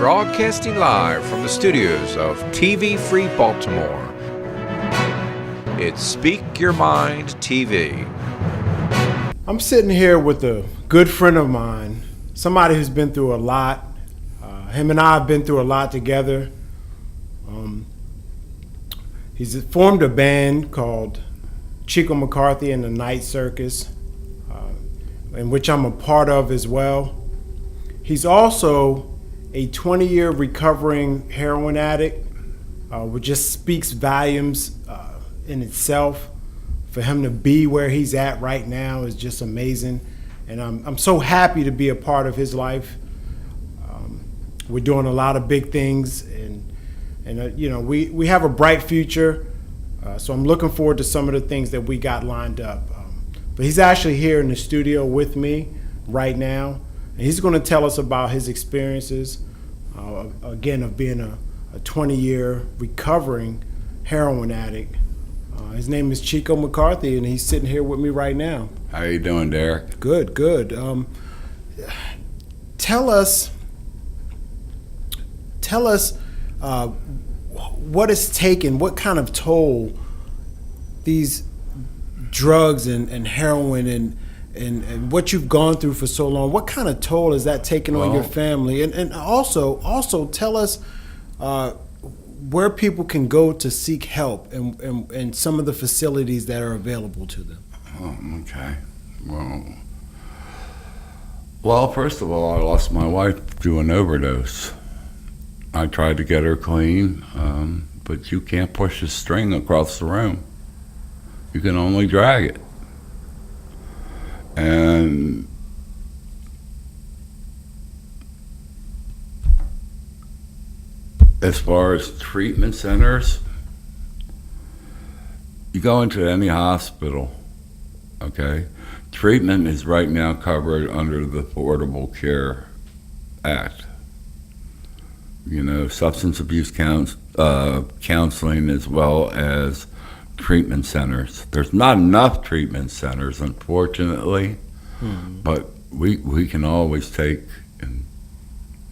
broadcasting live from the studios of TV Free Baltimore. It's Speak Your Mind TV. I'm sitting here with a good friend of mine, somebody who's been through a lot. Him and I have been through a lot together. He's formed a band called Chico McCarthy and the Night Circus, in which I'm a part of as well. He's also a 20-year recovering heroin addict, which just speaks volumes in itself. For him to be where he's at right now is just amazing, and I'm so happy to be a part of his life. We're doing a lot of big things, and you know, we have a bright future. So I'm looking forward to some of the things that we got lined up. But he's actually here in the studio with me right now, and he's going to tell us about his experiences, again, of being a 20-year recovering heroin addict. His name is Chico McCarthy, and he's sitting here with me right now. How you doing, Derek? Good, good. Tell us what it's taken, what kind of toll these drugs and heroin and what you've gone through for so long, what kind of toll is that taking on your family? And also tell us where people can go to seek help and some of the facilities that are available to them. Oh, okay. Well, first of all, I lost my wife to an overdose. I tried to get her clean, but you can't push a string across the room. You can only drag it. And as far as treatment centers, you go into any hospital, okay? Treatment is right now covered under the Affordable Care Act. You know, substance abuse counseling as well as treatment centers. There's not enough treatment centers, unfortunately, but we can always take and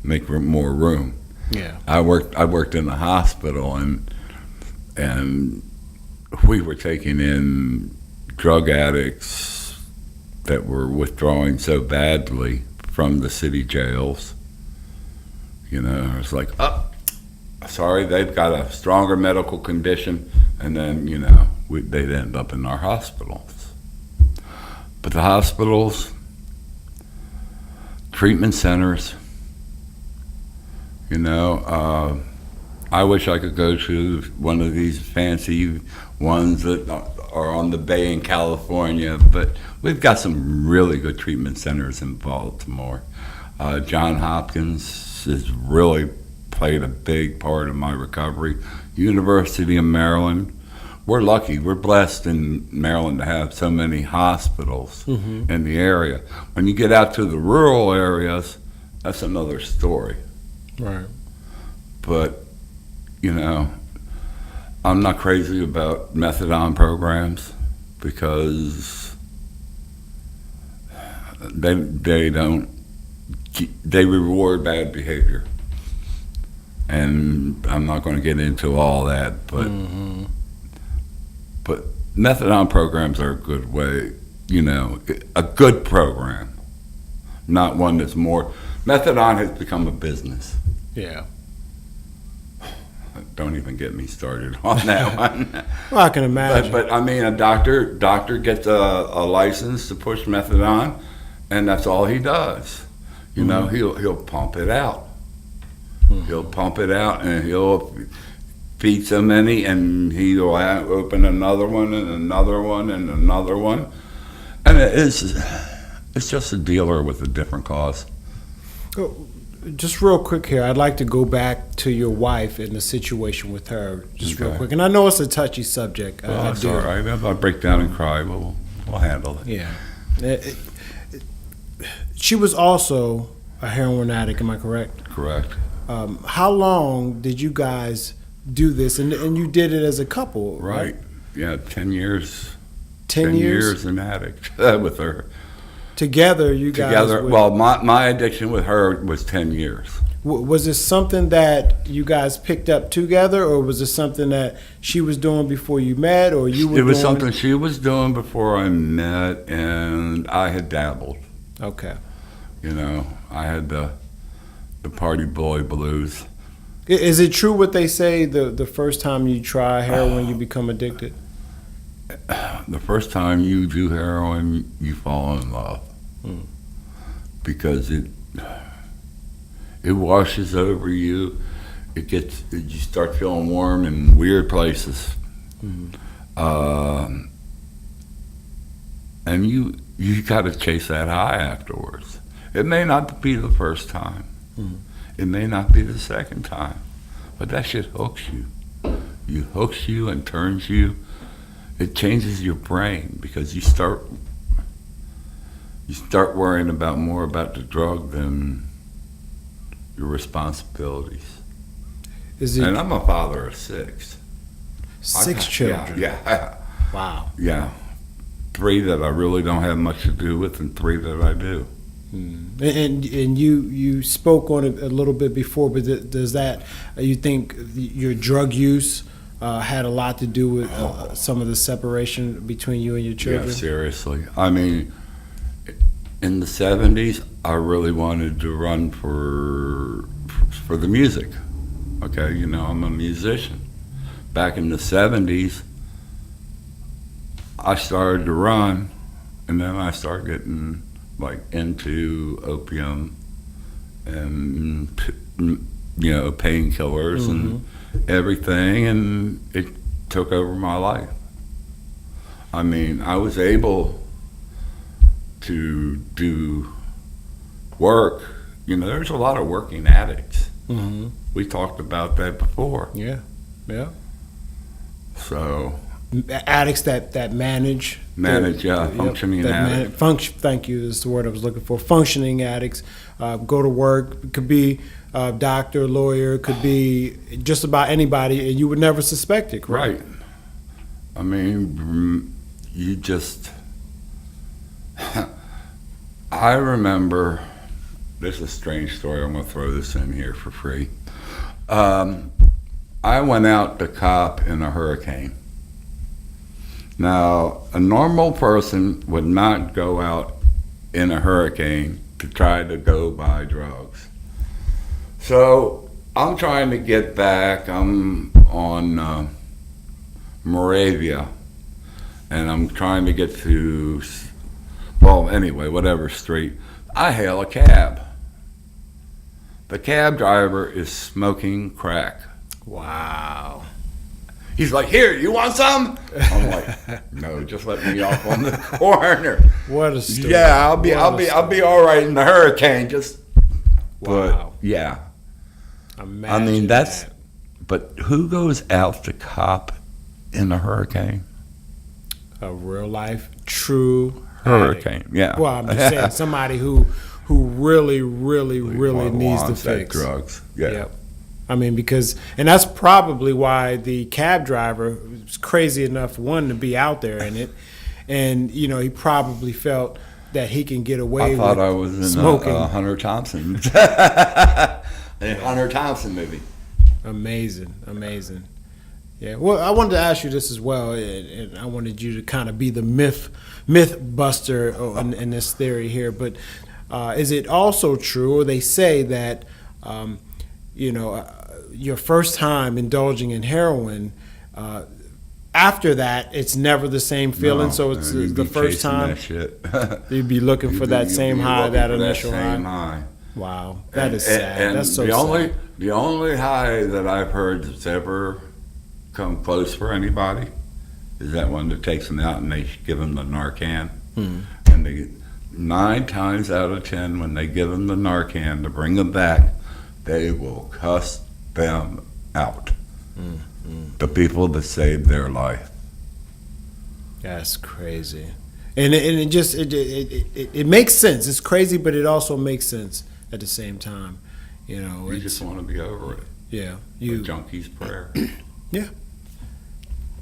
make more room. Yeah, I worked in the hospital, and we were taking in drug addicts that were withdrawing so badly from the city jails. You know, it's like, oh, sorry, they've got a stronger medical condition, and then, you know, they'd end up in our hospitals. But the hospitals, treatment centers, you know, I wish I could go to one of these fancy ones that are on the bay in California, but we've got some really good treatment centers in Baltimore. Johns Hopkins has really played a big part of my recovery. University of Maryland, we're lucky, we're blessed in Maryland to have so many hospitals in the area. When you get out to the rural areas, that's another story. right. But, you know, I'm not crazy about methadone programs because they reward bad behavior. And I'm not going to get into all that, but methadone programs are a good way, you know, a good program, not one that's more. Methadone has become a business. Yeah. Don't even get me started on that one. Well, I can imagine. But I mean, a doctor gets a license to push methadone, and that's all he does. You know, he'll pump it out. He'll pump it out, and he'll feed so many, and he'll open another one and another one and another one, and it's just a dealer with a different cause. Just real quick here, I'd like to go back to your wife and the situation with her, just real quick. And I know it's a touchy subject. Well, that's all right. If I break down and cry, we'll handle it. Yeah. She was also a heroin addict, am I correct? Correct. How long did you guys do this? And you did it as a couple, right? Yeah, 10 years. 10 years? An addict with her. Together, you guys. Well, my addiction with her was 10 years. Was this something that you guys picked up together, or was it something that she was doing before you met, or you were? It was doing? something she was doing before I met, and I had dabbled. Okay. You know, I had the party boy blues. Is it true what they say? The first time you try heroin, you become addicted. The first time you do heroin, you fall in love because it washes over you. You start feeling warm in weird places, and you got to chase that high afterwards. It may not be the first time, it may not be the second time, but that shit hooks you. It hooks you and turns you. It changes your brain because you start worrying more about the drug than your responsibilities. And I'm a father of 6. 6 children. Yeah. Wow. Yeah. 3 that I really don't have much to do with, and 3 that I do. And you spoke on it a little bit before, but does that you think your drug use had a lot to do with some of the separation between you and your children? Yeah, seriously. I mean, in the 70s, I really wanted to run for the music. Okay, you know, I'm a musician. Back in the 70s, I started to run, and then I started getting into opium and painkillers and everything, and it took over my life. I mean, I was able to do work. You know, there's a lot of working addicts. We talked about that before. Yeah. So addicts that manage, functioning addicts. Thank you, is the word I was looking for. Functioning addicts go to work. It could be a doctor, lawyer, could be just about anybody, and you would never suspect it, correct? Right. I mean, you just. I remember. This is a strange story. I'm going to throw this in here for free. I went out to cop in a hurricane. Now, a normal person would not go out in a hurricane to try to go buy drugs. So I'm trying to get back. I'm on Moravia, and I'm trying to get to, whatever street. I hail a cab. The cab driver is smoking crack. Wow. He's like, "Here, you want some?" I'm like, "No, just let me off on the corner." What a story. Yeah, I'll be all right in the hurricane. Just, wow. But yeah. Imagine I mean, that. But who goes out to cop in a hurricane? A real life, true hurricane. addict. Yeah. Well, I'm just saying somebody who really needs to fix drugs. Yeah. Yep. I mean, and that's probably why the cab driver was crazy enough, one, to be out there in it, and he probably felt that he can get away with smoking. I thought I was in a Hunter Thompson, Hunter Thompson movie. Amazing. Yeah. Well, I wanted to ask you this as well, and I wanted you to kind of be the myth buster in this theory here. But is it also true, or they say that your first time indulging in heroin, after that, it's never the same feeling. So it's the first time that shit. You'd be looking for that same high, that initial high. Wow, that is sad. And that's so sad. The only high that I've heard that's ever come close for anybody is that one that takes them out and they give them the Narcan. And they 9 times out of 10, when they give them the Narcan to bring them back, they will cuss them out. The people that saved their life. That's crazy, and it makes sense. It's crazy, but it also makes sense at the same time. You just want to be over it. Yeah, A junkie's prayer. Yeah.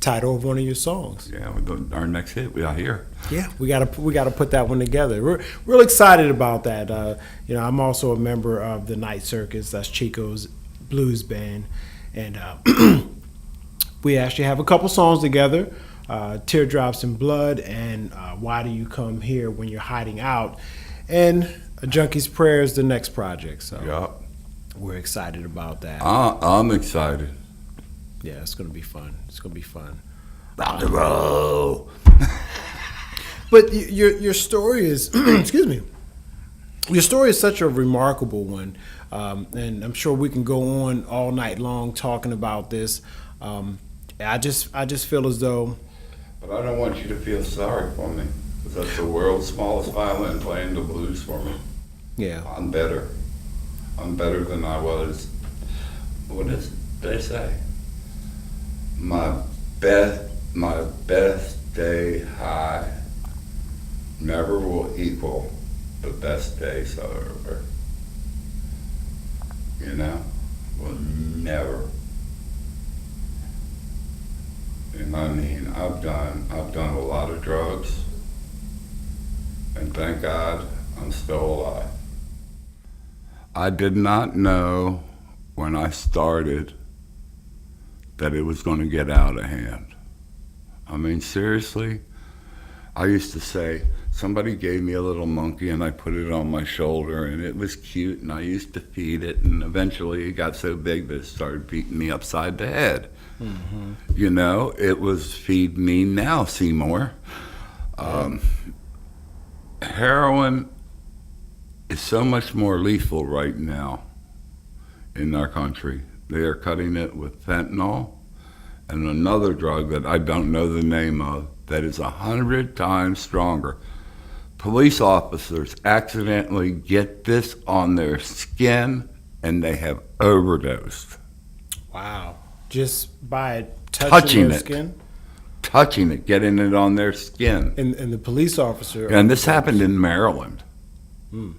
title of one of your songs. Yeah, our next hit we are here. Yeah, we gotta put that one together. We're real excited about that. I'm also a member of the Night Circus. That's Chico's blues band, and we actually have a couple songs together. Teardrops and Blood, and Why Do You Come Here When You're Hiding Out, and A Junkie's Prayer is the next project. So we're excited about that. I'm excited. Yeah, it's gonna be fun. It's gonna be fun. Rock and roll. But your story is, excuse me, your story is such a remarkable one, and I'm sure we can go on all night long talking about this. I just feel as though. But I don't want you to feel sorry for me, because that's the world's smallest violin playing the blues for me. Yeah. I'm better. I'm better than I was. What did they say? My best day high never will equal the best days over. You know? Will never. And I mean, I've done a lot of drugs, and thank God I'm still alive. I did not know when I started that it was going to get out of hand. I mean, seriously, I used to say, somebody gave me a little monkey and I put it on my shoulder and it was cute and I used to feed it, and eventually it got so big that it started beating me upside the head. Mm-hmm. You know, it was feed me now, Seymour. Heroin is so much more lethal right now in our country. They are cutting it with fentanyl and another drug that I don't know the name of that is 100 times stronger. Police officers accidentally get this on their skin and they have overdosed. Wow. Just by touching their skin? Touching it, getting it on their skin. And the police officer... And this happened in Maryland. Hmm.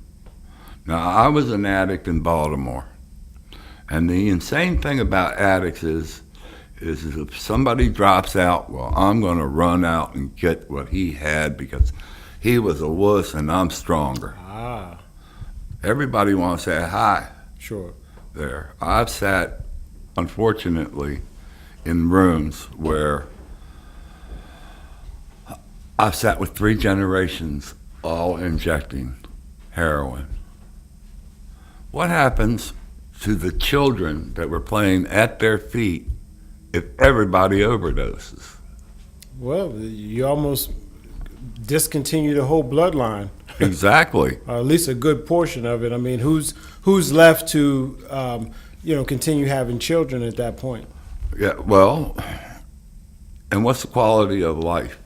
Now, I was an addict in Baltimore. And the insane thing about addicts is if somebody drops out, well, I'm going to run out and get what he had because he was a wuss and I'm stronger. Ah. Everybody wants to say hi. Sure. There. I've sat, unfortunately, in rooms where I've sat with 3 generations all injecting heroin. What happens to the children that were playing at their feet if everybody overdoses? Well, you almost discontinue the whole bloodline. Exactly. Or at least a good portion of it. I mean, who's left to continue having children at that point? Yeah, well, and what's the quality of life?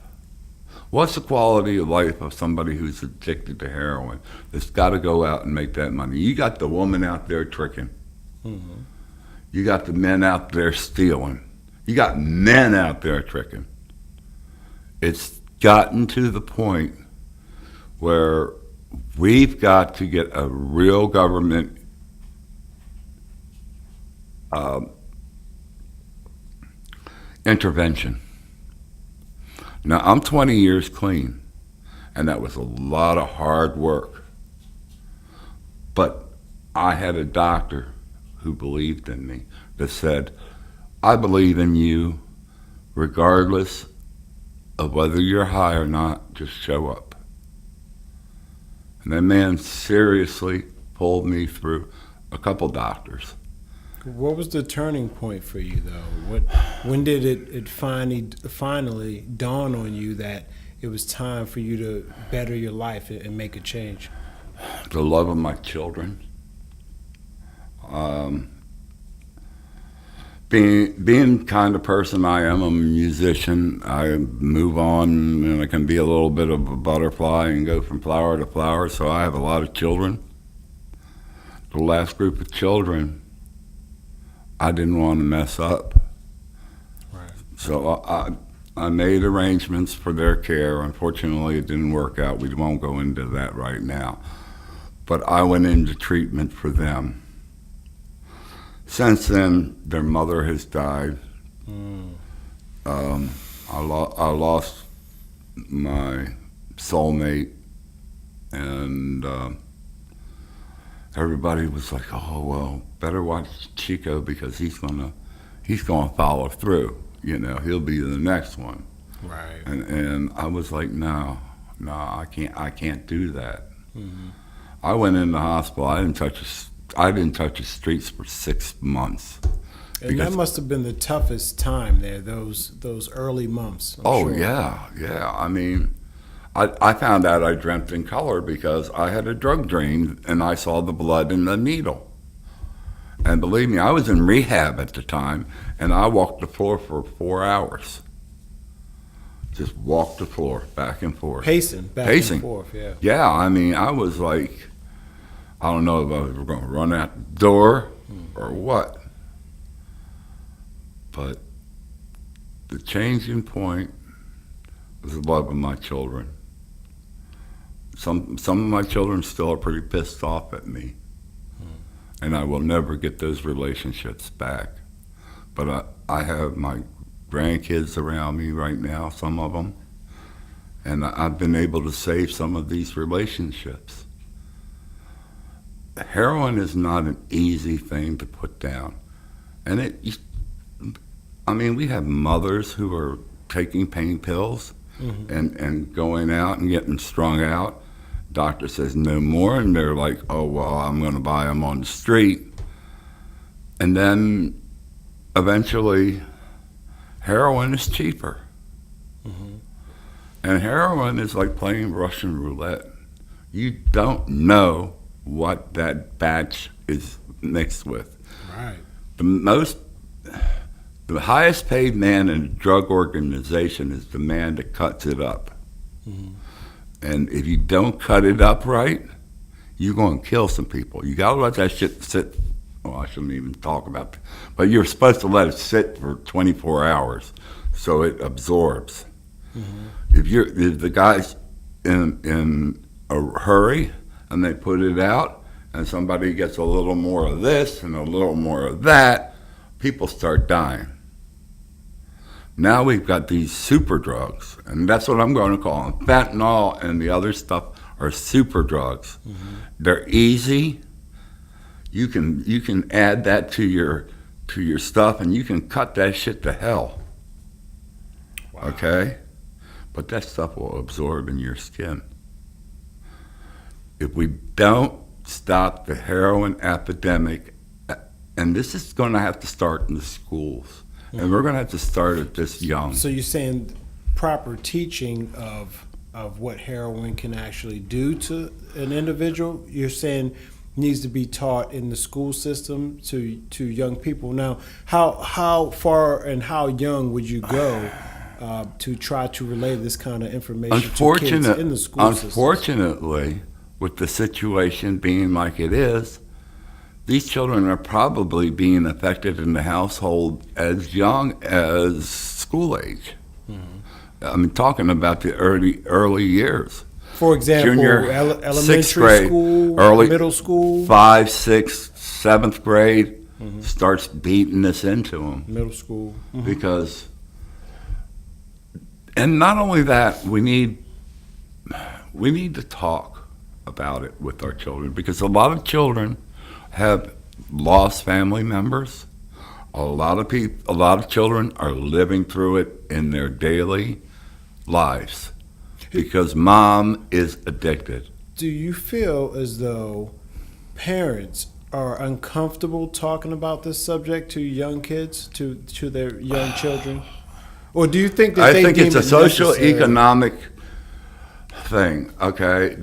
What's the quality of life of somebody who's addicted to heroin that's got to go out and make that money? You got the woman out there tricking. Mm-hmm. You got the men out there stealing. You got men out there tricking. It's gotten to the point where we've got to get a real government intervention. Now, I'm 20 years clean, and that was a lot of hard work. But I had a doctor who believed in me that said, I believe in you regardless of whether you're high or not, just show up. And that man seriously pulled me through a couple doctors. What was the turning point for you, though? When did it finally dawn on you that it was time for you to better your life and make a change? The love of my children. Being kind of person I am, I'm a musician. I move on and I can be a little bit of a butterfly and go from flower to flower, so I have a lot of children. The last group of children, I didn't want to mess up. Right. So I made arrangements for their care. Unfortunately, it didn't work out. We won't go into that right now. But I went into treatment for them. Since then, their mother has died. I lost my soulmate, and everybody was like, "Oh well, better watch Chico because he's gonna follow through. You know, he'll be the next one." Right. And I was like, "No, I can't do that." Mm-hmm. I went in the hospital. I didn't touch the streets for 6 months. And that must have been the toughest time there, those early months. I'm sure. Yeah. I mean, I found out I dreamt in color because I had a drug dream and I saw the blood in the needle. And believe me, I was in rehab at the time, and I walked the floor for 4 hours. Just walked the floor back and forth. Pacing back and forth, yeah. Yeah, I mean, I was like, I don't know if I was going to run out the door or what. But the changing point was the love of my children. Some of my children still are pretty pissed off at me. And I will never get those relationships back. But I have my grandkids around me right now, some of them. And I've been able to save some of these relationships. Heroin is not an easy thing to put down. And we have mothers who are taking pain pills and going out and getting strung out. Doctor says no more, and they're like, "Oh, well, I'm going to buy them on the street." And then eventually heroin is cheaper. Mm-hmm. And heroin is like playing Russian roulette. You don't know what that batch is mixed with. Right. The highest paid man in a drug organization is the man that cuts it up. Mm-hmm. And if you don't cut it up right, you're going to kill some people. You got to let that shit sit. Well, I shouldn't even talk about that. But you're supposed to let it sit for 24 hours so it absorbs. Mm-hmm. If the guy's in a hurry and they put it out and somebody gets a little more of this and a little more of that, people start dying. Now we've got these super drugs, and that's what I'm going to call them. Fentanyl and the other stuff are super drugs. Mm-hmm. They're easy. You can add that to your stuff, and you can cut that shit to hell. Wow. Okay? But that stuff will absorb in your skin. If we don't stop the heroin epidemic, and this is going to have to start in the schools. And we're going to have to start at this young. So you're saying proper teaching of what heroin can actually do to an individual, you're saying needs to be taught in the school system to young people. Now, how far and how young would you go to try to relay this kind of information to kids in the school system? Unfortunately, with the situation being like it is, these children are probably being affected in the household as young as school age. Mm-hmm. I'm talking about the early years. For example, Junior, elementary grade, school, middle school, 5th, 6th, 7th grade starts beating this into them. Middle school, because, and not only that, we need to talk about it with our children, because a lot of children have lost family members. A lot of children are living through it in their daily lives because mom is addicted. Do you feel as though parents are uncomfortable talking about this subject to young kids, to their young children? Or do you think that I think it's a social economic thing, okay?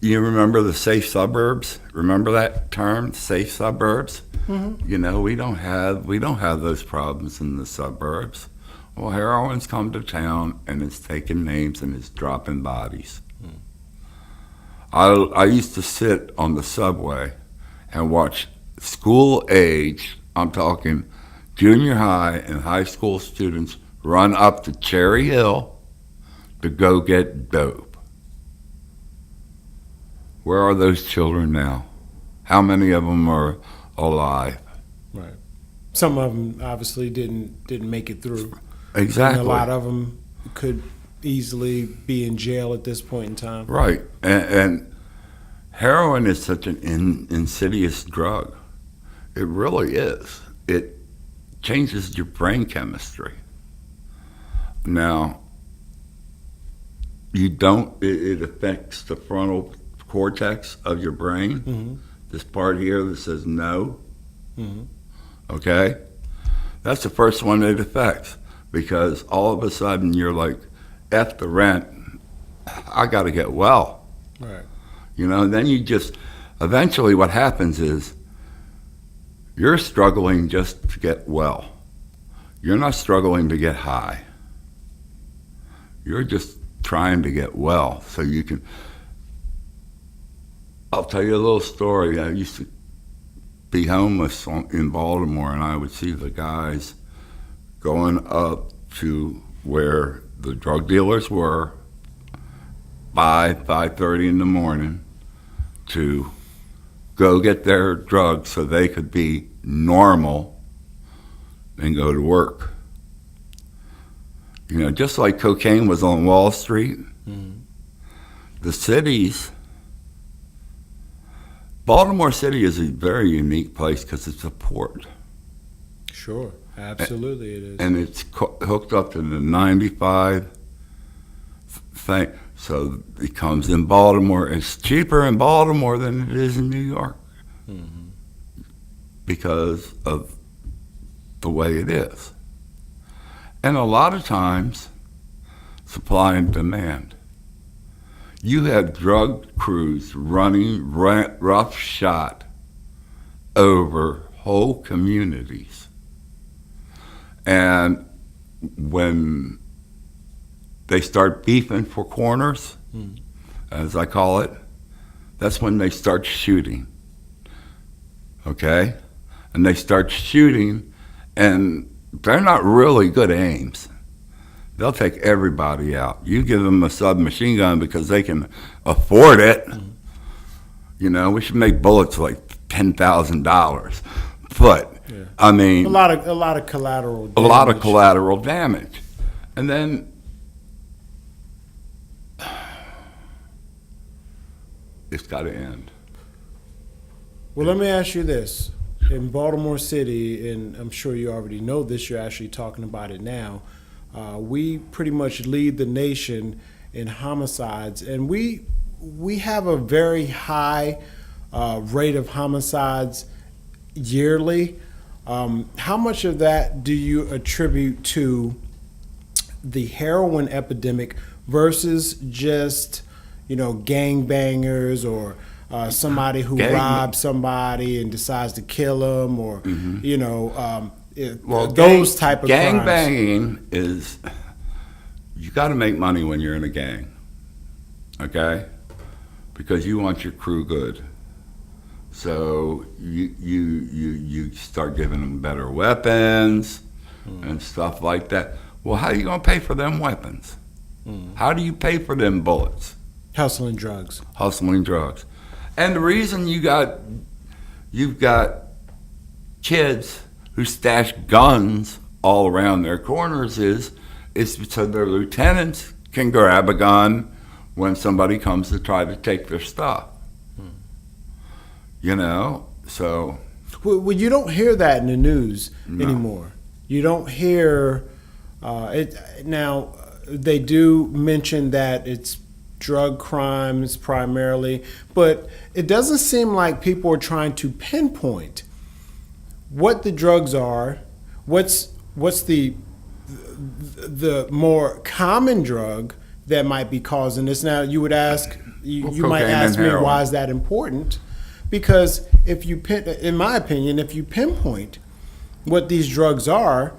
You remember the safe suburbs? Remember that term, safe suburbs? Mm-hmm. You know, we don't have those problems in the suburbs. Well, heroin's come to town and it's taking names and it's dropping bodies. I used to sit on the subway and watch school age, I'm talking junior high and high school students, run up to Cherry Hill to go get dope. Where are those children now? How many of them are alive? Right. Some of them obviously didn't make it through. Exactly. And a lot of them could easily be in jail at this point in time. Right. And heroin is such an insidious drug. It really is. It changes your brain chemistry. Now, it affects the frontal cortex of your brain. Mm-hmm. This part here that says no. Mm-hmm. Okay? That's the first one it affects, because all of a sudden you're like, F the rent, I got to get well. Right. And then eventually what happens is you're struggling just to get well. You're not struggling to get high. You're just trying to get well so you can. I'll tell you a little story. I used to be homeless in Baltimore, and I would see the guys going up to where the drug dealers were 5:30 in the morning to go get their drugs so they could be normal and go to work. Just like cocaine was on Wall Street, the cities, Baltimore City is a very unique place because it's a port. Sure, absolutely it is. And it's hooked up to the 95 thing. So it comes in Baltimore. It's cheaper in Baltimore than it is in New York because of the way it is. And a lot of times, supply and demand. You have drug crews running roughshod over whole communities. And when they start beefing for corners, as I call it, that's when they start shooting. Okay? And they start shooting, and they're not really good aims. They'll take everybody out. You give them a submachine gun because they can afford it. We should make bullets like $10,000. But I mean, a lot of collateral damage. A lot of collateral damage. And then it's got to end. Well, let me ask you this. In Baltimore City, and I'm sure you already know this, you're actually talking about it now, we pretty much lead the nation in homicides, and we have a very high rate of homicides yearly. How much of that do you attribute to the heroin epidemic versus just, gangbangers or somebody who robs somebody and decides to kill them, or those type of gang crimes? Banging is, you got to make money when you're in a gang, okay? Because you want your crew good. So you start giving them better weapons and stuff like that. Well, how are you going to pay for them weapons? How do you pay for them bullets? Hustling drugs. And the reason you've got kids who stash guns all around their corners is so their lieutenants can grab a gun when somebody comes to try to take their stuff. So. Well, you don't hear that in the news anymore. You don't hear it now. They do mention that it's drug crimes primarily, but it doesn't seem like people are trying to pinpoint what the drugs are, what's the more common drug that might be causing this. Now you would ask, you might ask me, why is that important? Because in my opinion, if you pinpoint what these drugs are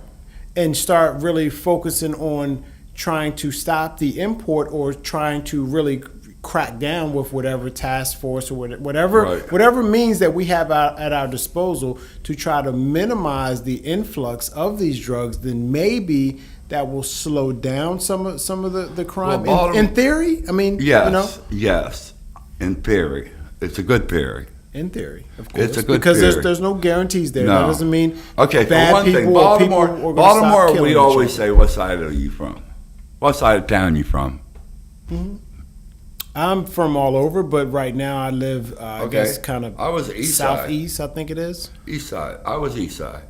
and start really focusing on trying to stop the import or trying to really crack down with whatever task force or whatever means that we have at our disposal to try to minimize the influx of these drugs, then maybe that will slow down some of the crime. Well, in theory, I mean, yes, in theory, it's a good theory. In theory, of course. It's a good because theory. There's no guarantees there. No. That doesn't mean Okay, bad for one people thing, or people Baltimore, are gonna stop killing we each always other. say, what side are you from? What side of town you from? I'm from all over, but right now I live, I Okay. guess, kind of I was east side. southeast, I think it is. East side. I was east side.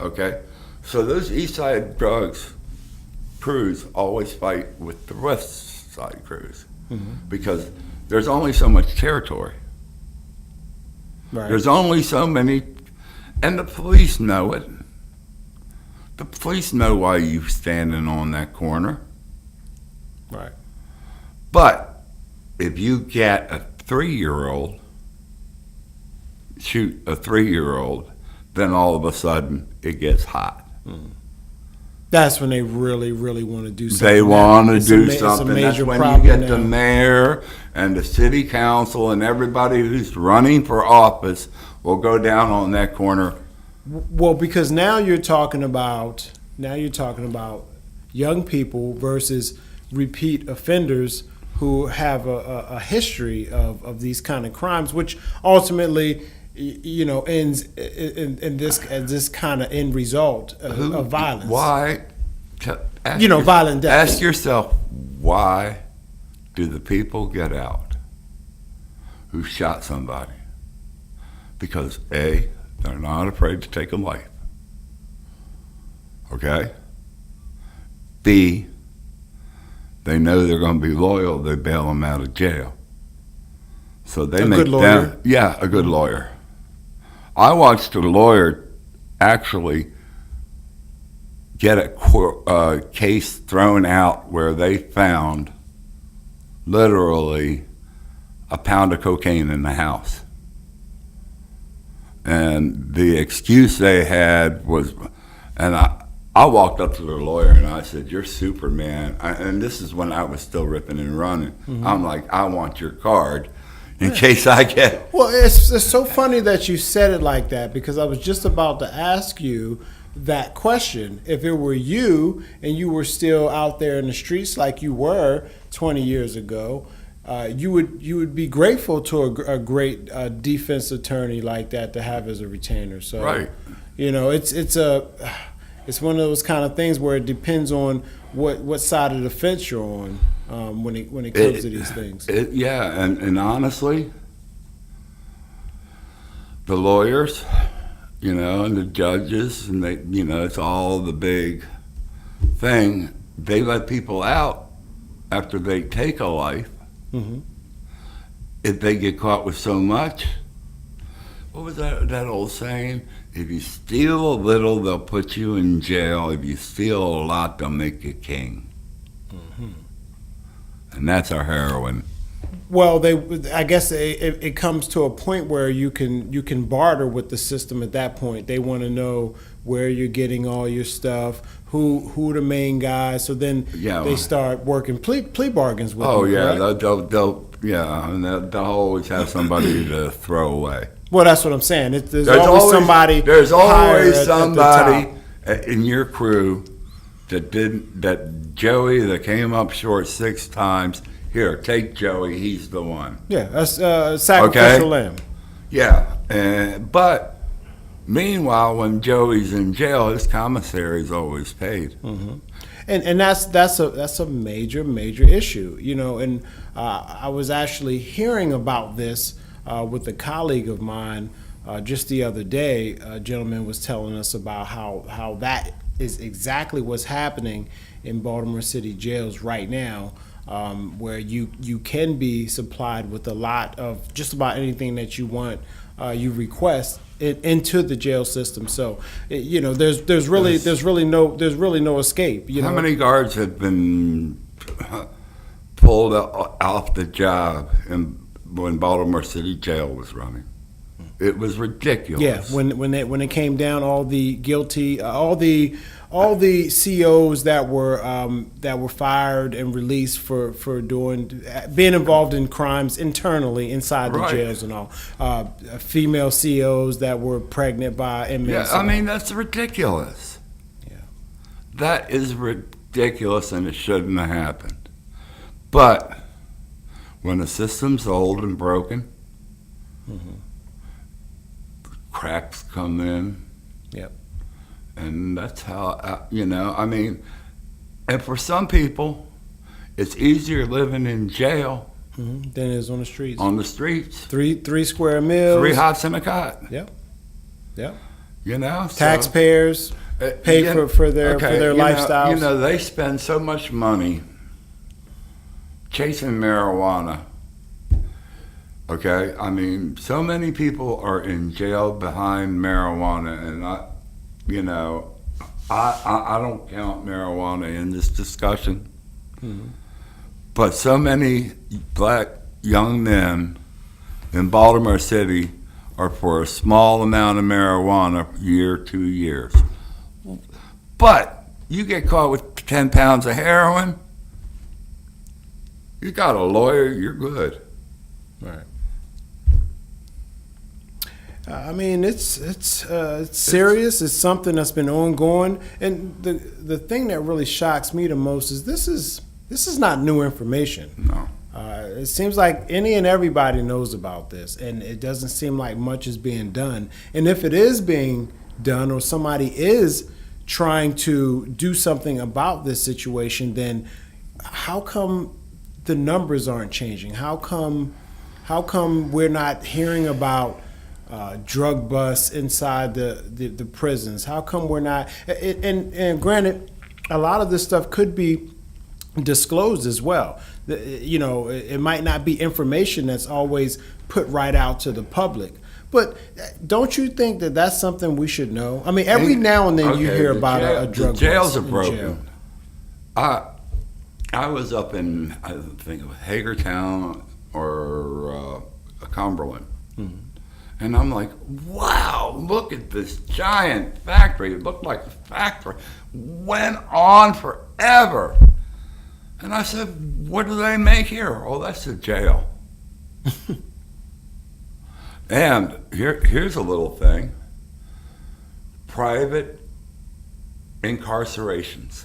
Okay? So those east side crews always fight with the west side crews because there's only so much territory. Right. There's only so many, and the police know it. The police know why you're standing on that corner. Right. But if you get a 3-year-old, shoot a 3-year-old, then all of a sudden it gets hot. That's when they really, really want to do something. They want to do It's a something. That's major when you problem get the now. mayor and the city council and everybody who's running for office will go down on that corner. Well, because now you're talking about young people versus repeat offenders who have a history of these kind of crimes, which ultimately, ends in this kind of end result of violence. Why? Violent death. Ask yourself, why do the people get out who shot somebody? Because A, they're not afraid to take a life. Okay? B, they know they're going to be loyal. They bail them out of jail. So they make good lawyer? a good lawyer. I watched a lawyer actually get a case thrown out where they found literally a pound of cocaine in the house. And the excuse they had was, and I walked up to the lawyer and I said, "You're Superman." And this is when I was still ripping and running. I'm like, "I want your card in case I get." Well, it's so funny that you said it like that, because I was just about to ask you that question. If it were you and you were still out there in the streets like you were 20 years ago, you would be grateful to a great defense attorney like that to have as a retainer. So, Right. It's one of those kind of things where it depends on what side of the fence you're on when it comes to these things. And honestly, the lawyers, and the judges, and they, it's all the big thing. They let people out after they take a life. If they get caught with so much, what was that old saying? If you steal a little, they'll put you in jail. If you steal a lot, they'll make you king. And that's our heroine. Well, I guess it comes to a point where you can barter with the system. At that point, they want to know where you're getting all your stuff, who the main guys. So then they start working plea bargains with you. Oh yeah, right? they'll always have somebody to throw away. Well, that's what I'm saying. There's always somebody. There's always at somebody the top. in your crew that Joey that came up short 6 times. Here, take Joey. He's the one. Yeah, that's sacrificial lamb. Yeah, but meanwhile, when Joey's in jail, his commissary is always paid. And that's a major issue, And I was actually hearing about this with a colleague of mine just the other day. A gentleman was telling us about how that is exactly what's happening in Baltimore City jails right now. Where you can be supplied with a lot of just about anything that you want, you request into the jail system. So there's really no escape. How many guards have been pulled off the job when Baltimore City Jail was running? It was ridiculous. Yeah, when it came down, all the guilty, all the COs that were fired and released for being involved in crimes internally inside the jails and all, female COs that were pregnant by inmates. Yeah, I mean that's ridiculous. Yeah, that is ridiculous, and it shouldn't have happened. But when the system's old and broken, cracks come in. Yep. And that's how, I mean, and for some people, it's easier living in jail Than it is on the streets. on the streets. Three square meals. 3 hots and a cot. Yep. Yep. So, Taxpayers pay for their lifestyles. They spend so much money chasing marijuana. Okay, I mean, so many people are in jail behind marijuana, and I don't count marijuana in this discussion. But so many black young men in Baltimore City are for a small amount of marijuana year, 2 years. But you get caught with 10 pounds of heroin, you got a lawyer, you're good. Right. I mean, it's serious. It's something that's been ongoing, and the thing that really shocks me the most is this is not new information. No. It seems like any and everybody knows about this, and it doesn't seem like much is being done. And if it is being done, or somebody is trying to do something about this situation, then how come the numbers aren't changing? How come we're not hearing about drug busts inside the prisons? How come we're not? And granted, a lot of this stuff could be disclosed as well. It might not be information that's always put right out to the public. But don't you think that that's something we should know? I mean, every now and then you hear about a drug bust. The jails are in broken. Jail. I was up in, I think it was Hagerstown or Cumberland. And I'm like, wow, look at this giant factory. It looked like the factory went on forever. And I said, what do they make here? Oh, that's a jail. And here's a little thing. Private incarcerations.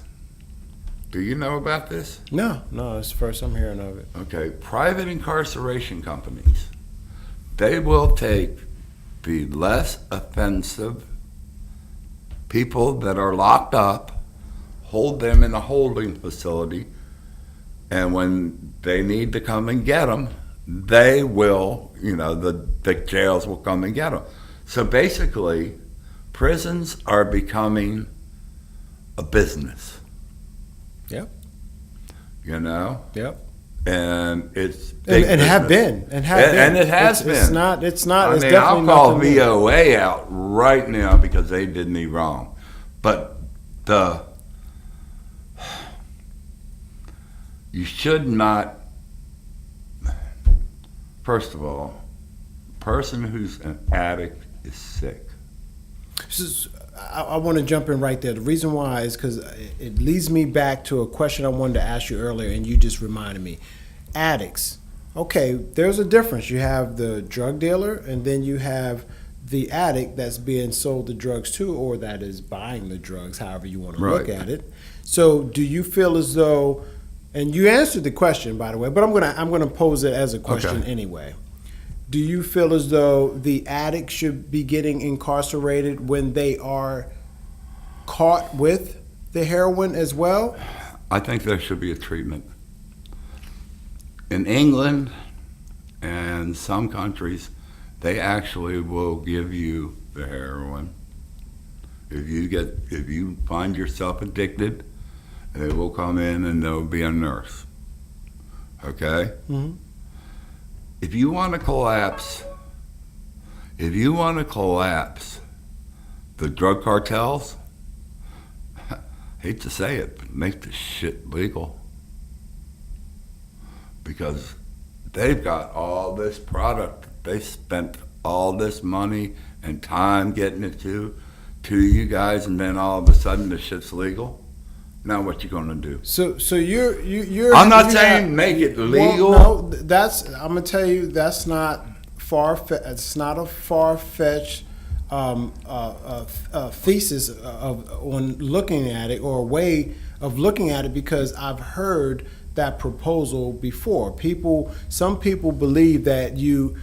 Do you know about this? No, it's the first I'm hearing of it. Okay, private incarceration companies, they will take the less offensive people that are locked up, hold them in a holding facility, and when they need to come and get them, they will, the jails will come and get them. So basically, prisons are becoming a business. Yep. Yep. And it's and have been and it has been. It's not. It's definitely. I'll call VOA out right now because they did me wrong, but you should not. First of all, a person who's an addict is sick. I want to jump in right there. The reason why is because it leads me back to a question I wanted to ask you earlier, and you just reminded me. Addicts. Okay, there's a difference. You have the drug dealer, and then you have the addict that's being sold the drugs to, or that is buying the drugs, however you want to look at it. So do you feel as though, and you answered the question, by the way, but I'm gonna pose it as a question anyway. Do you feel as though the addict should be getting incarcerated when they are caught with the heroin as well? I think there should be a treatment. In England and some countries, they actually will give you the heroin. If you find yourself addicted, they will come in and there'll be a nurse. Okay? Mm-hmm. If you want to collapse the drug cartels, hate to say it, but make this shit legal. Because they've got all this product. They spent all this money and time getting it to you guys, and then all of a sudden the shit's legal. Now what you gonna do? So you're. I'm not saying make it legal. Well, no, I'm gonna tell you that's not it's not a far-fetched thesis on looking at it, or a way of looking at it, because I've heard that proposal before. Some people believe that you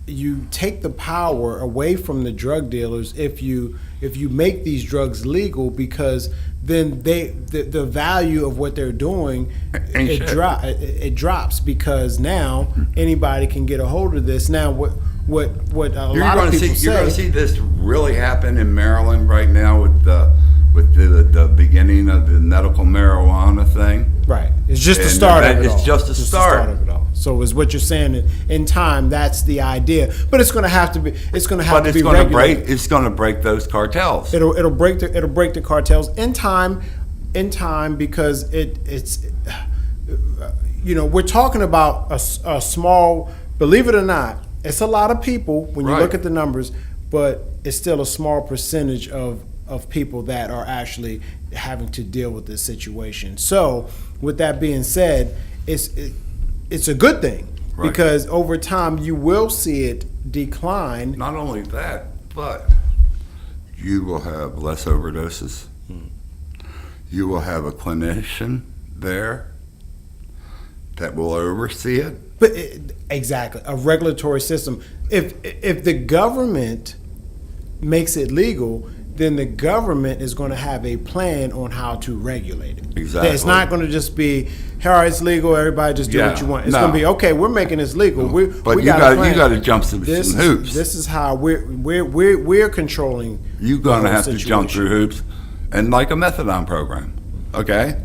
you take the power away from the drug dealers if you make these drugs legal, because then the value of what they're doing it drops, because now anybody can get a hold of this. Now what a lot of people say, you're going to see this really happen in Maryland right now with the beginning of the medical marijuana thing. Right, it's just the start of it all. It's just the start of it all. So is what you're saying, in time, that's the idea. But it's going to have to be. It's going to have to be regulated. It's going to break those cartels. It'll break the cartels in time, because it's we're talking about a small. Believe it or not, it's a lot of people when you look at the numbers, but it's still a small percentage of people that are actually having to deal with this situation. So, with that being said, it's a good thing, because over time you will see it decline. Not only that, but you will have less overdoses. You will have a clinician there that will oversee it. But exactly, a regulatory system. If the government makes it legal, then the government is going to have a plan on how to regulate it. Exactly. It's not going to just be, all right, it's legal, everybody just do what you want. It's going to be, okay, we're making this legal. But you got to jump through some hoops. This is how we're controlling. You're going to have to jump through hoops, and like a methadone program, okay?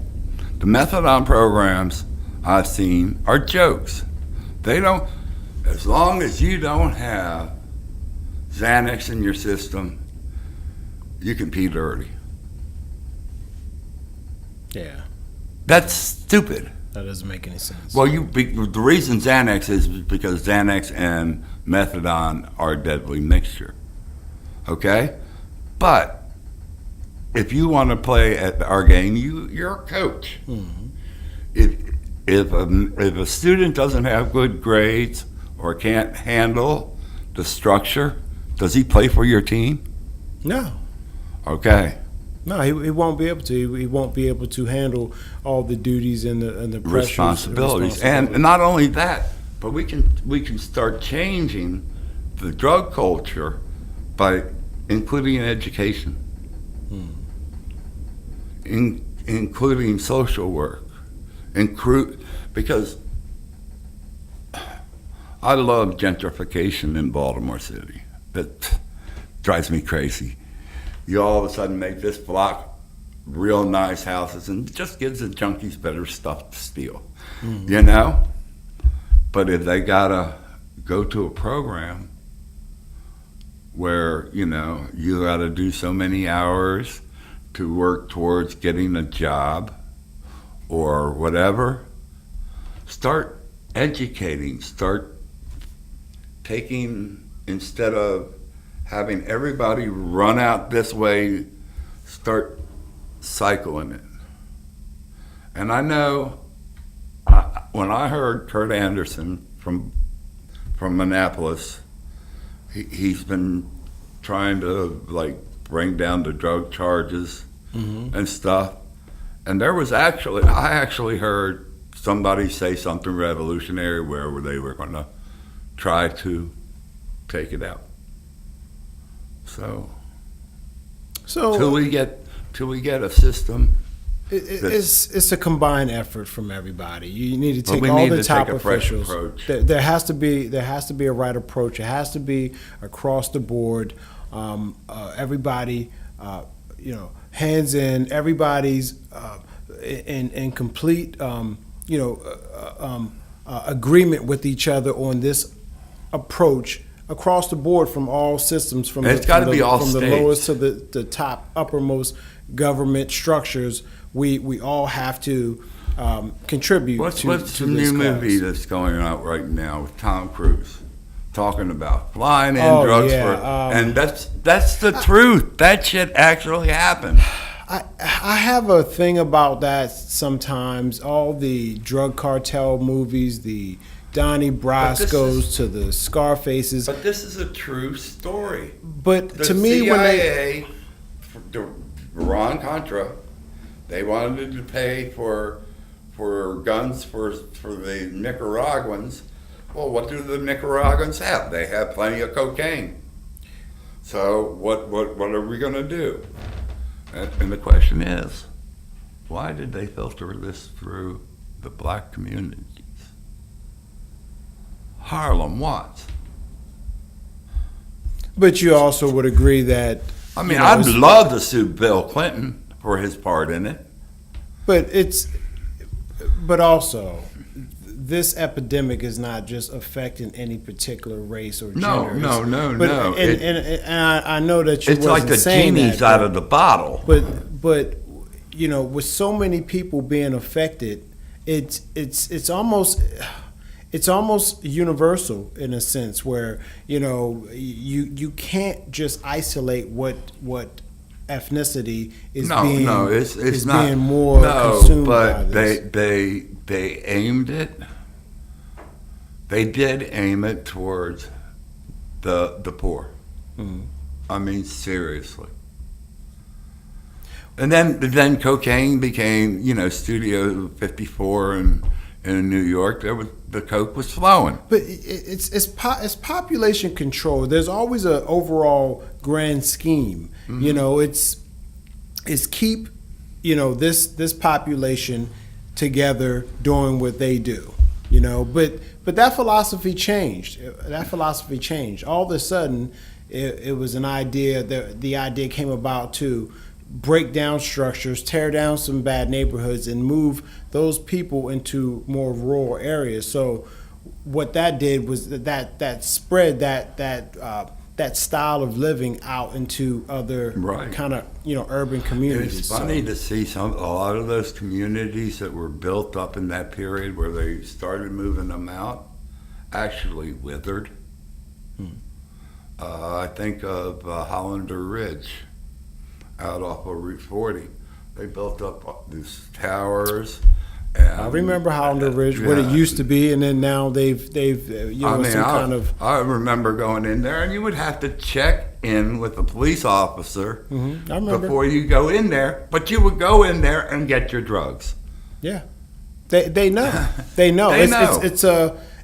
The methadone programs I've seen are jokes. They don't, as long as you don't have Xanax in your system, you can pee dirty. Yeah. That's stupid. That doesn't make any sense. Well, the reason Xanax is because Xanax and methadone are a deadly mixture. Okay? But if you want to play at our game, you're a coach. Mm-hmm. If a student doesn't have good grades or can't handle the structure, does he play for your team? No. Okay. No, he won't be able to. He won't be able to handle all the duties and the pressures, responsibilities. And not only that, but we can start changing the drug culture by including education, including social work, because I love gentrification in Baltimore City. That drives me crazy. You all of a sudden make this block real nice houses, and it just gives the junkies better stuff to steal, you know? But if they gotta go to a program where, you gotta do so many hours to work towards getting a job or whatever, start educating, start taking, instead of having everybody run out this way, start cycling it. And I know when I heard Kurt Anderson from Minneapolis, he's been trying to bring down the drug charges and stuff. And I actually heard somebody say something revolutionary where they were going to try to take it out. So till we get a system, it's a combined effort from everybody. You need to take all the top officials. There has to be a right approach. It has to be across the board. Everybody, hands in. Everybody's in complete, agreement with each other on this approach. Across the board, from all systems, from the lowest to the top, uppermost government structures, we all have to contribute. What's the new movie that's going out right now with Tom Cruise, talking about flying in drugs and that's the truth. That shit actually happened. I have a thing about that sometimes. All the drug cartel movies, the Donnie Brasco's to the Scarfaces. But this is a true story. But the to me, CIA, Iran Contra, they wanted to pay for guns for the Nicaraguans, Well, what do the Nicaraguans have? They have plenty of cocaine. So what are we going to do? And the question is, why did they filter this through the black communities? Harlem, Watts. But you also would agree that, I mean, I'd love to sue Bill Clinton for his part in it. but also, this epidemic is not just affecting any particular race or gender. No. And I know that you It's like the genie's out of the bottle. But with so many people being affected, it's almost universal in a sense where you can't just isolate what ethnicity is it's not being more consumed by this. But they aimed it. They did aim it towards the poor. Mm-hmm. I mean, seriously. And then cocaine became, Studio 54 in New York. The coke was flowing. But it's population control. There's always an overall grand scheme. Mm-hmm. It's keep this population together doing what they do. But that philosophy changed. All of a sudden, it was an idea that the idea came about to break down structures, tear down some bad neighborhoods, and move those people into more rural areas. So what that did was that spread that style of living out into other kind of urban communities. It's funny to see a lot of those communities that were built up in that period where they started moving them out actually withered. I think of Hollander Ridge out off of Route 40. They built up these towers. I remember Hollander Ridge, what it used to be, and then now they've I remember going in there, and you would have to check in with a police officer before you go in there, but you would go in there and get your drugs. Yeah, they know. They know.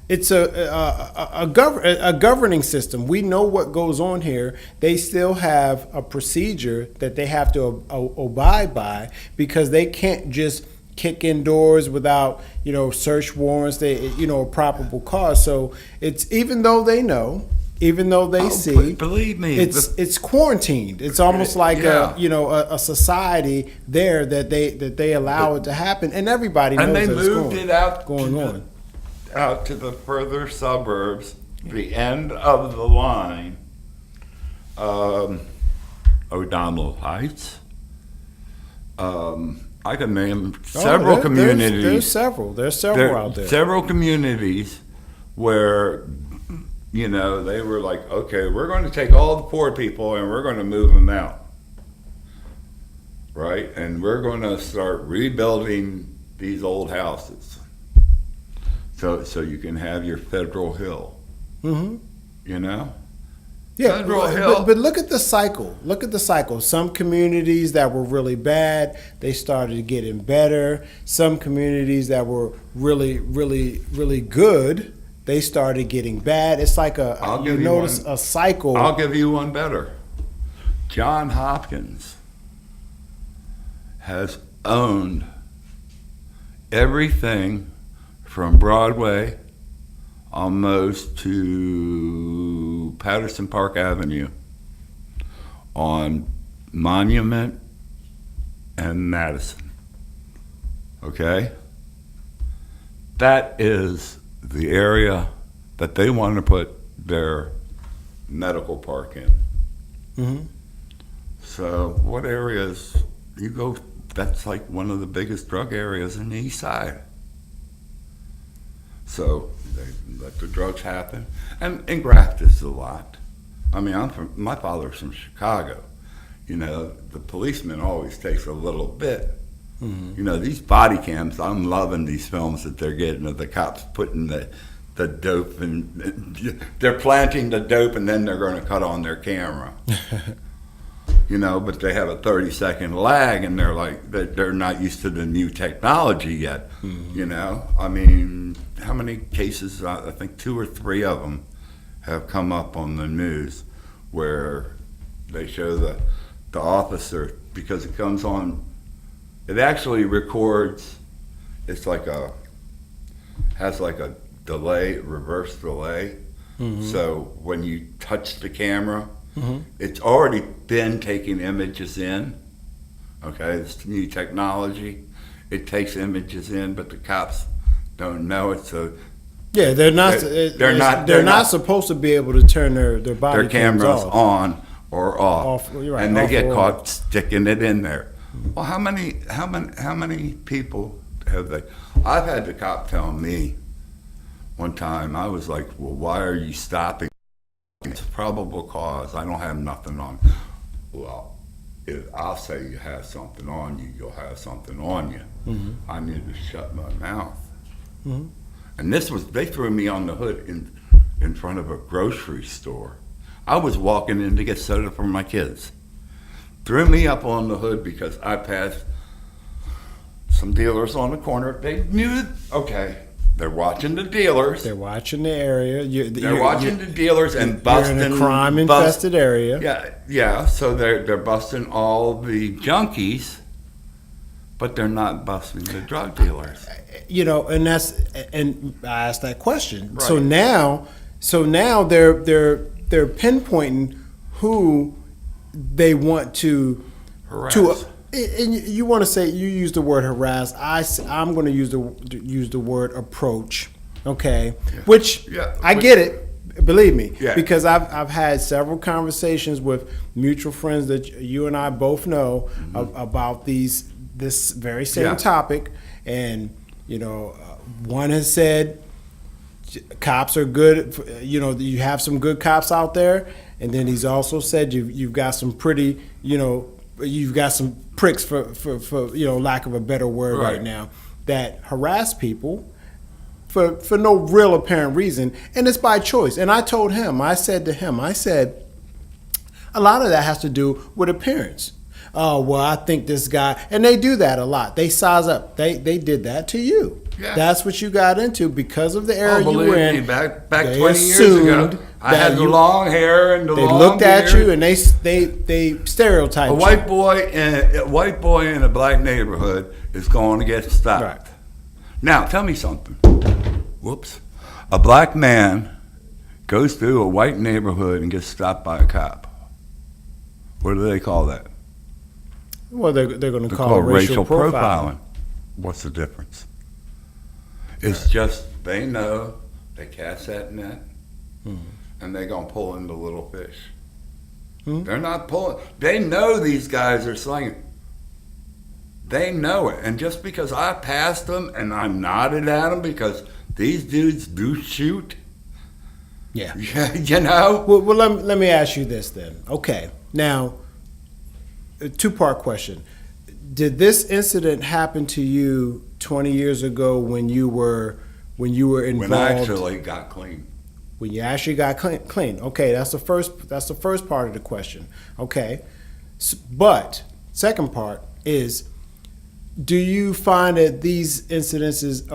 It's a governing system. We know what goes on here. They still have a procedure that they have to abide by because they can't just kick in doors without search warrants. A probable cause. So it's even though they see. Believe me, it's quarantined. It's almost like a society there that they allow it to happen, and everybody knows and they that moved it's it out going on. Out to the further suburbs, the end of the line, O'Donnell Heights. I can name several communities. There's several out there. Several communities where, they were like, okay, we're going to take all the poor people and we're going to move them out. Right? And we're going to start rebuilding these old houses. So you can have your Federal Hill. Mm-hmm. Yeah, Federal Hill. But look at the cycle. Some communities that were really bad, they started getting better. Some communities that were really, really, really good, they started getting bad. It's like a cycle. I'll give you one better. Johns Hopkins has owned everything from Broadway almost to Patterson Park Avenue on Monument and Madison. Okay? That is the area that they want to put their medical park in. Mm-hmm. So what areas you go, that's like one of the biggest drug areas in the East Side. So they let the drugs happen, and graft is a lot. I mean, my father's from Chicago. The policeman always takes a little bit. Mm-hmm. These body cams, I'm loving these films that they're getting of the cops putting the dope, and they're planting the dope, and then they're going to cut on their camera. but they have a 30-second lag, and they're not used to the new technology yet. I mean, how many cases? I think 2 or 3 of them have come up on the news where they show the officer, because it comes on. It actually records. It's has like a delay, reverse delay. So when you touch the camera, it's already been taking images in. Okay, it's new technology. It takes images in, but the cops don't know it. So yeah, they're not supposed to be able to turn their body their cameras off. on or off, right, and they off get or caught on. sticking it in there. Well, how many people have they? I've had the cop tell me one time. I was like, "Well, why are you stopping?" It's probable cause. I don't have nothing on. Well, if I'll say you have something on you, you'll have something on you. I need to shut my mouth. And they threw me on the hood in front of a grocery store. I was walking in to get soda for my kids. Threw me up on the hood because I passed some dealers on the corner. They knew, okay, they're watching the dealers. They're watching the area. They're watching the dealers and busting. You're in a crime-infested area. Yeah. So they're busting all the junkies, but they're not busting the drug dealers. And I asked that question. Right. So now they're pinpointing who they want to Harass. And you want to say, you use the word harass. I'm going to use the word approach. Okay, Yeah. Which I get it. Believe me, Yeah. because I've had several conversations with mutual friends that you and I both know about this very same topic, and one has said cops are good. You have some good cops out there, and then he's also said you've got some pretty, you've got some pricks for lack of a better word right now, that harass people for no real apparent reason, and it's by choice. And I told him, I said a lot of that has to do with appearance. Oh, well, I think this guy, and they do that a lot. They size up. They did that to you. Yeah. That's what you got into because of the era you were in. Back 20 years ago, I had the long hair and the long beard. They looked at you and they stereotyped A white boy in a black neighborhood is going to get stopped. Right. Now, tell me something. Whoops. A black man goes through a white neighborhood and gets stopped by a cop. What do they call that? Well, they're going to call it racial profiling. What's the difference? It's just they know they cast that net, and they're going to pull in the little fish. They're not pulling. They know these guys are slinging. They know it. And just because I passed them and I nodded at them because these dudes do shoot. Yeah. Well, let me ask you this then. Okay. Now, a 2-part question. Did this incident happen to you 20 years ago when you were involved? When I actually got clean. When you actually got clean. Okay, that's the first part of the question. Okay. But second part is, do you find that these incidences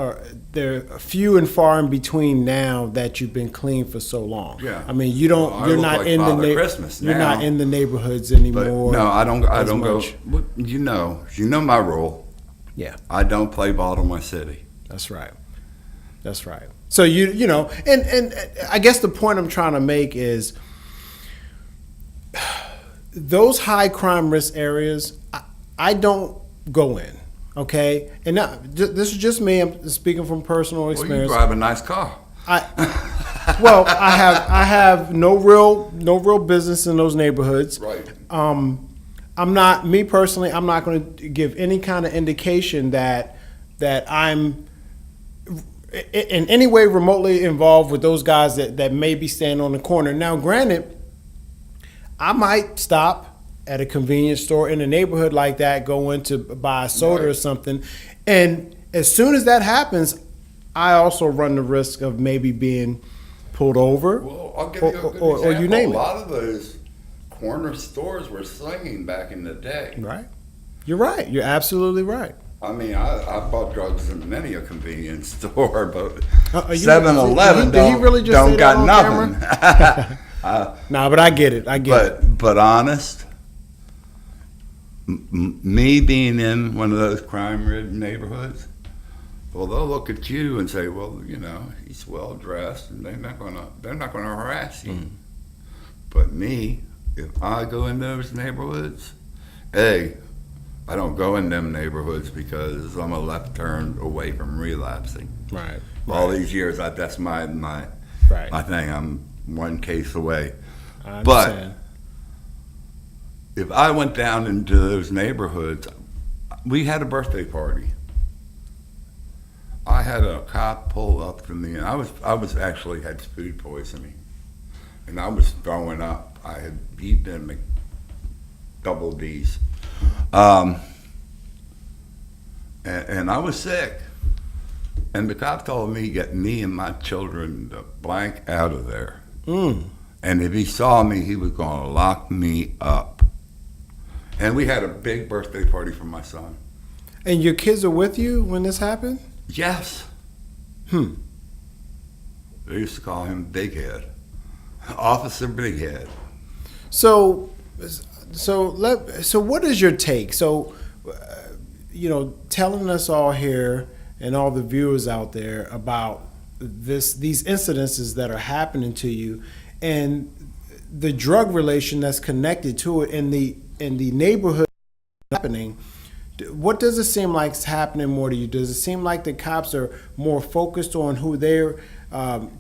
they're few and far in between now that you've been clean for so long? Yeah. I mean, you're not in the neighborhoods anymore. But no, I don't go. You know my rule. Yeah. I don't play Baltimore City. That's right. So and I guess the point I'm trying to make is those high crime risk areas, I don't go in. Okay, and now this is just me. I'm speaking from personal experience. Well, you drive a nice car. I have no real business in those neighborhoods. Right. I'm not going to give any kind of indication that I'm in any way remotely involved with those guys that may be standing on the corner. Now, granted, I might stop at a convenience store in a neighborhood like that, go in to buy a soda or something, and as soon as that happens, I also run the risk of maybe being pulled over. Well, I'll give you a good example. Or you name it. A lot of those corner stores were slinging back in the day. Right. You're right. You're absolutely right. I mean, I bought drugs in many a convenience store, but You- 7-Eleven did he really just say don't that got on nothing. Nah, but I get it. I get it. But honest, me being in one of those crime-ridden neighborhoods, well, they'll look at you and say, well, you know, he's well dressed, and they're not gonna harass you. But me, if I go in those neighborhoods, I don't go in them neighborhoods because I'm a left turn away from relapsing. Right. All these years, that's my thing. I'm one case away. I But understand. if I went down into those neighborhoods, we had a birthday party. I had a cop pull up to me, and I was actually had food poisoning, and I was throwing up. I had eaten double D's, and I was sick. And the cop told me, get me and my children the blank out of there. And if he saw me, he was going to lock me up. And we had a big birthday party for my son. And your kids are with you when this happened? Yes. Hmm. They used to call him Big Head. Officer Big Head. So what is your take? So, telling us all here and all the viewers out there about these incidences that are happening to you, and the drug relation that's connected to it in the neighborhood happening. What does it seem like is happening more to you? Does it seem like the cops are more focused on who they're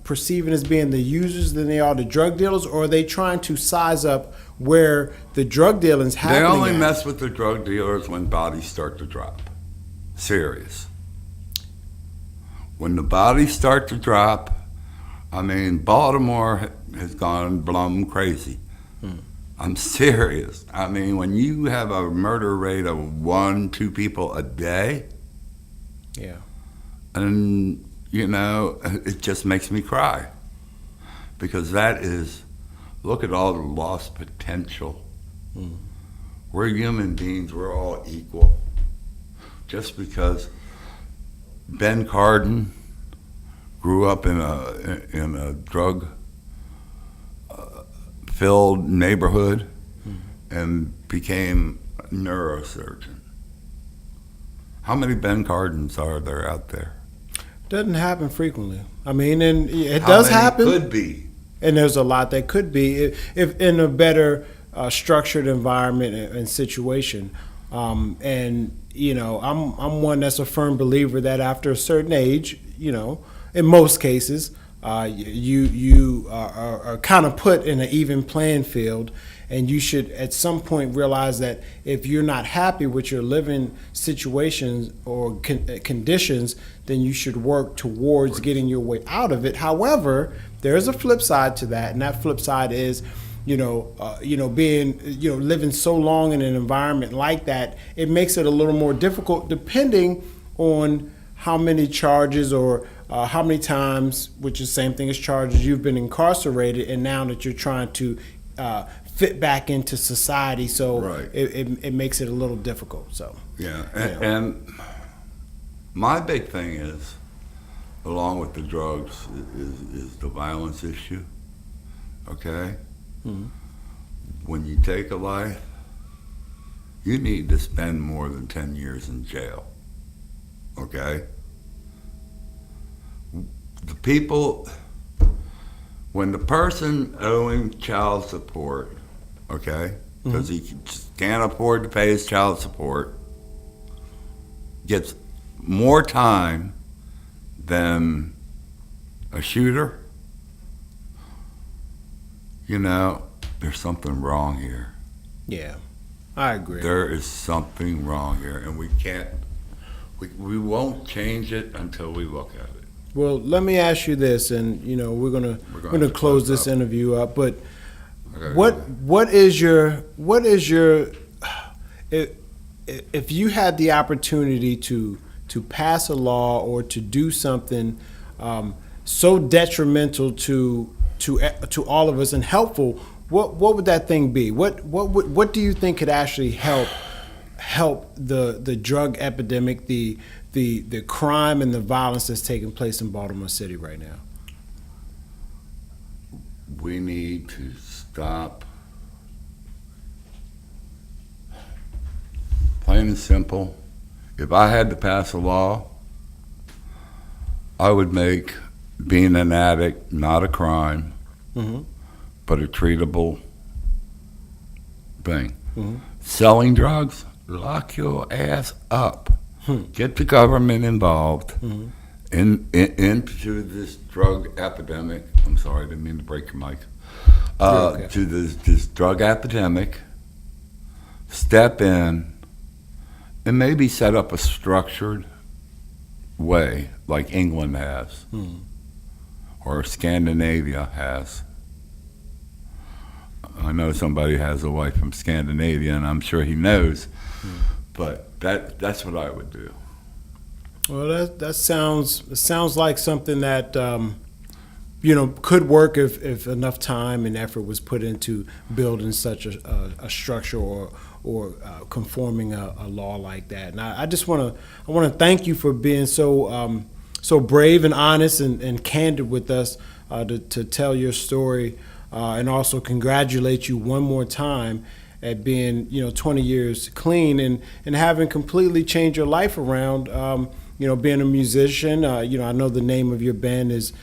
perceiving as being the users than they are the drug dealers, or are they trying to size up where the drug dealing is happening? They only at? mess with the drug dealers when bodies start to drop. Serious. When the bodies start to drop, I mean, Baltimore has gone blum crazy. I'm serious. I mean, when you have a murder rate of 1-2 people a day, Yeah. and it just makes me cry, because look at all the lost potential. We're human beings. We're all equal. Just because Ben Cardin grew up in a drug filled neighborhood and became a neurosurgeon. How many Ben Cardins are there out there? Doesn't happen frequently. I mean, and it How does many happen. Could be. And there's a lot that could be if in a better structured environment and situation. I'm one that's a firm believer that after a certain age, in most cases, you are kind of put in an even playing field, and you should at some point realize that if you're not happy with your living situations or conditions, then you should work towards getting your way out of it. However, there is a flip side to that, and that flip side is living so long in an environment like that, it makes it a little more difficult depending on how many charges or how many times, which is the same thing as charges, you've been incarcerated, and now that you're trying to fit back into society. So Right. it makes it a little difficult. So Yeah, and my big thing is, along with the drugs, is the violence issue. Okay? When you take a life, you need to spend more than 10 years in jail. Okay? The people, when the person owing child support, okay, because he can't afford to pay his child support, gets more time than a shooter, there's something wrong here. yeah, I agree. There is something wrong here, and we we won't change it until we look at it. Well, let me ask you this, and we're gonna close this interview up. But Okay. what is your if you had the opportunity to pass a law or to do something so detrimental to all of us and helpful, what would that thing be? What do you think could actually help the drug epidemic, the crime and the violence that's taking place in Baltimore City right now? We need to stop. Plain and simple. If I had to pass a law, I would make being an addict not a crime, but a treatable thing. Selling drugs, lock your ass up. Get the government involved into this drug epidemic. I'm sorry, I didn't mean to break your mic. Okay. To this drug epidemic, step in and maybe set up a structured way like England has or Scandinavia has. I know somebody has a wife from Scandinavia, and I'm sure he knows, but that's what I would do. Well, that sounds like something that could work if enough time and effort was put into building such a structure or conforming a law like that. And I just want to thank you for being so brave and honest and candid with us to tell your story, and also congratulate you one more time at being 20 years clean and having completely changed your life around. Being a musician, I know the name of your band is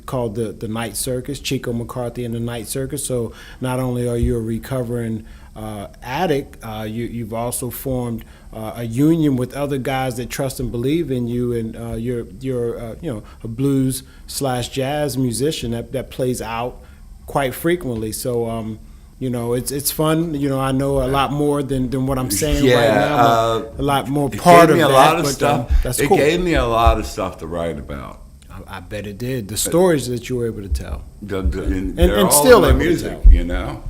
called the Night Circus, Chico McCarthy and the Night Circus. So not only are you a recovering addict, you've also formed a union with other guys that trust and believe in you, and you're a blues / jazz musician that plays out quite frequently. So it's fun. I know a lot more than what I'm saying right now. A lot more part of that. Lot of stuff. That's it cool. gave me a lot of stuff to write about. I bet it did. The stories that you were able to tell, and still able music, to tell.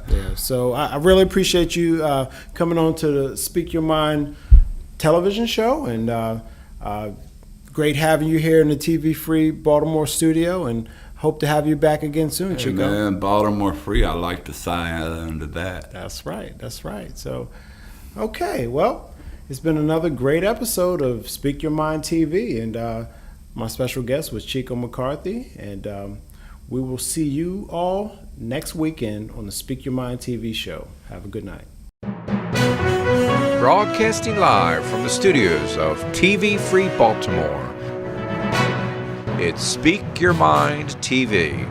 Yeah. So I really appreciate you coming on to the Speak Your Mind television show, and great having you here in the TV Free Baltimore studio, and hope to have you back again soon, Hey, Chico. man, Baltimore Free. I like to sign under that. That's right. So, okay, well, it's been another great episode of Speak Your Mind TV, and my special guest was Chico McCarthy, and we will see you all next weekend on the Speak Your Mind TV show. Have a good night. Broadcasting live from the studios of TV Free Baltimore. It's Speak Your Mind TV.